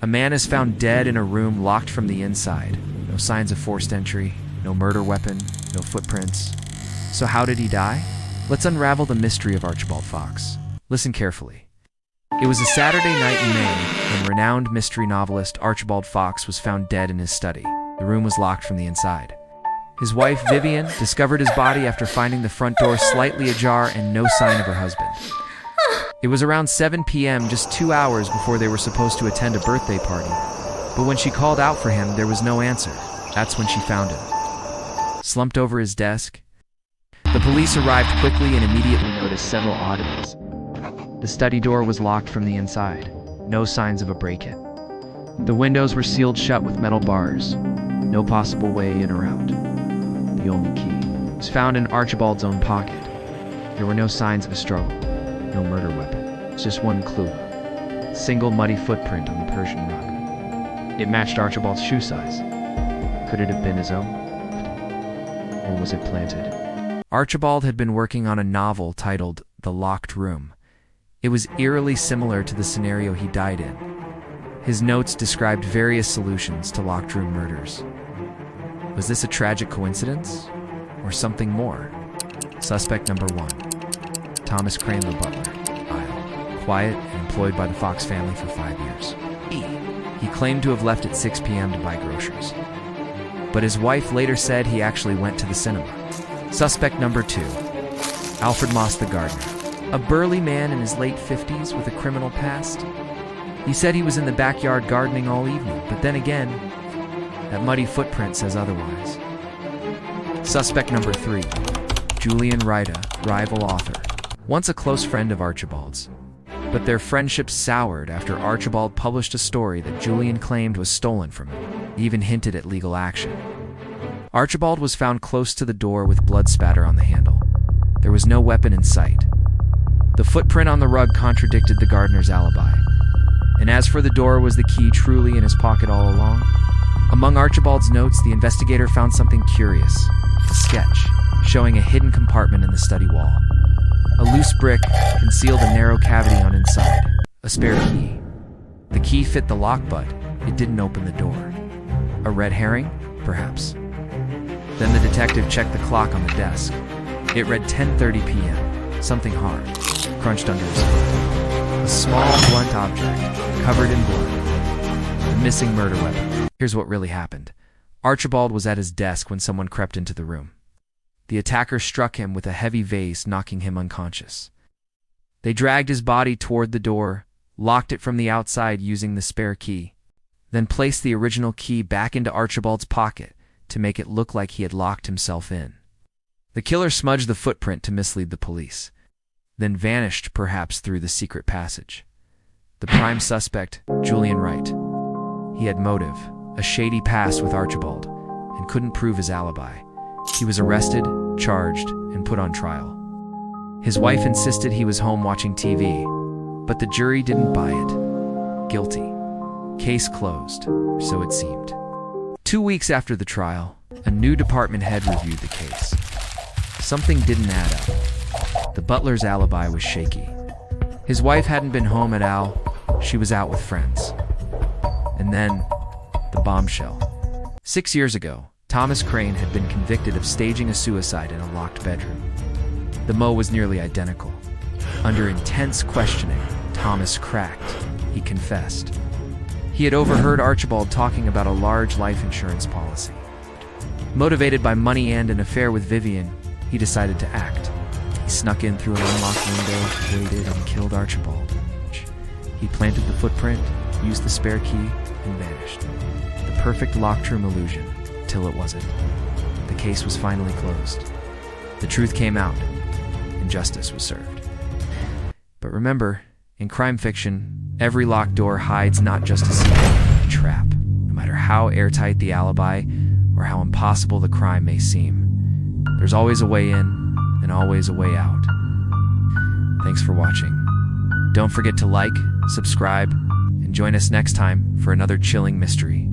A man is found dead in a room locked from the inside. No signs of forced entry, no murder weapon, no footprints. So how did he die? Let's unravel the mystery of Archibald Fox. Listen carefully. It was a Saturday night in May when renowned mystery novelist Archibald Fox was found dead in his study. The room was locked from the inside. His wife, Vivian, discovered his body after finding the front door slightly ajar and no sign of her husband. It was around 7 p.m., just 2 hours before they were supposed to attend a birthday party. But when she called out for him, there was no answer. That's when she found him, slumped over his desk. The police arrived quickly and immediately noticed several oddities. The study door was locked from the inside. No signs of a break-in. The windows were sealed shut with metal bars. No possible way in or out. The only key was found in Archibald's own pocket. There were no signs of a struggle. No murder weapon. Just one clue. Single muddy footprint on the Persian rug. It matched Archibald's shoe size. Could it have been his own? Or was it planted? Archibald had been working on a novel titled The Locked Room. It was eerily similar to the scenario he died in. His notes described various solutions to locked room murders. Was this a tragic coincidence? Or something more? Suspect number 1. Thomas Crane, the butler, Isle. Quiet and employed by the Fox family for 5 years. He claimed to have left at 6 p.m. to buy groceries. But his wife later said he actually went to the cinema. Suspect number 2. Alfred Moss, the gardener. A burly man in his late 50s with a criminal past. He said he was in the backyard gardening all evening, but then again, that muddy footprint says otherwise. Suspect number 3. Julian Wright, a rival author. Once a close friend of Archibald's. But their friendship soured after Archibald published a story that Julian claimed was stolen from him. He even hinted at legal action. Archibald was found close to the door with blood spatter on the handle. There was no weapon in sight. The footprint on the rug contradicted the gardener's alibi. And as for the door, was the key truly in his pocket all along? Among Archibald's notes, the investigator found something curious. A sketch showing a hidden compartment in the study wall. A loose brick concealed a narrow cavity on inside. A spare key. The key fit the lock, but it didn't open the door. A red herring? Perhaps. Then the detective checked the clock on the desk. It read 10:30 p.m. Something hard crunched under his foot. A small, blunt object, covered in blood. The missing murder weapon. Here's what really happened. Archibald was at his desk when someone crept into the room. The attacker struck him with a heavy vase, knocking him unconscious. They dragged his body toward the door, locked it from the outside using the spare key, then placed the original key back into Archibald's pocket to make it look like he had locked himself in. The killer smudged the footprint to mislead the police, then vanished perhaps through the secret passage. The prime suspect, Julian Wright. He had motive, a shady past with Archibald, and couldn't prove his alibi. He was arrested, charged, and put on trial. His wife insisted he was home watching TV, but the jury didn't buy it. Guilty. Case closed, so it seemed. 2 weeks after the trial, a new department head reviewed the case. Something didn't add up. The butler's alibi was shaky. His wife hadn't been home at Al. She was out with friends. And then, the bombshell. 6 years ago, Thomas Crane had been convicted of staging a suicide in a locked bedroom. The MO was nearly identical. Under intense questioning, Thomas cracked. He confessed. He had overheard Archibald talking about a large life insurance policy. Motivated by money and an affair with Vivian, he decided to act. He snuck in through an unlocked window, waited, and killed Archibald. He planted the footprint, used the spare key, and vanished. The perfect locked room illusion, till it wasn't. The case was finally closed. The truth came out, and justice was served. But remember, in crime fiction, every locked door hides not just a secret, but a trap. No matter how airtight the alibi, or how impossible the crime may seem, there's always a way in, and always a way out. Thanks for watching. Don't forget to like, subscribe, and join us next time for another chilling mystery.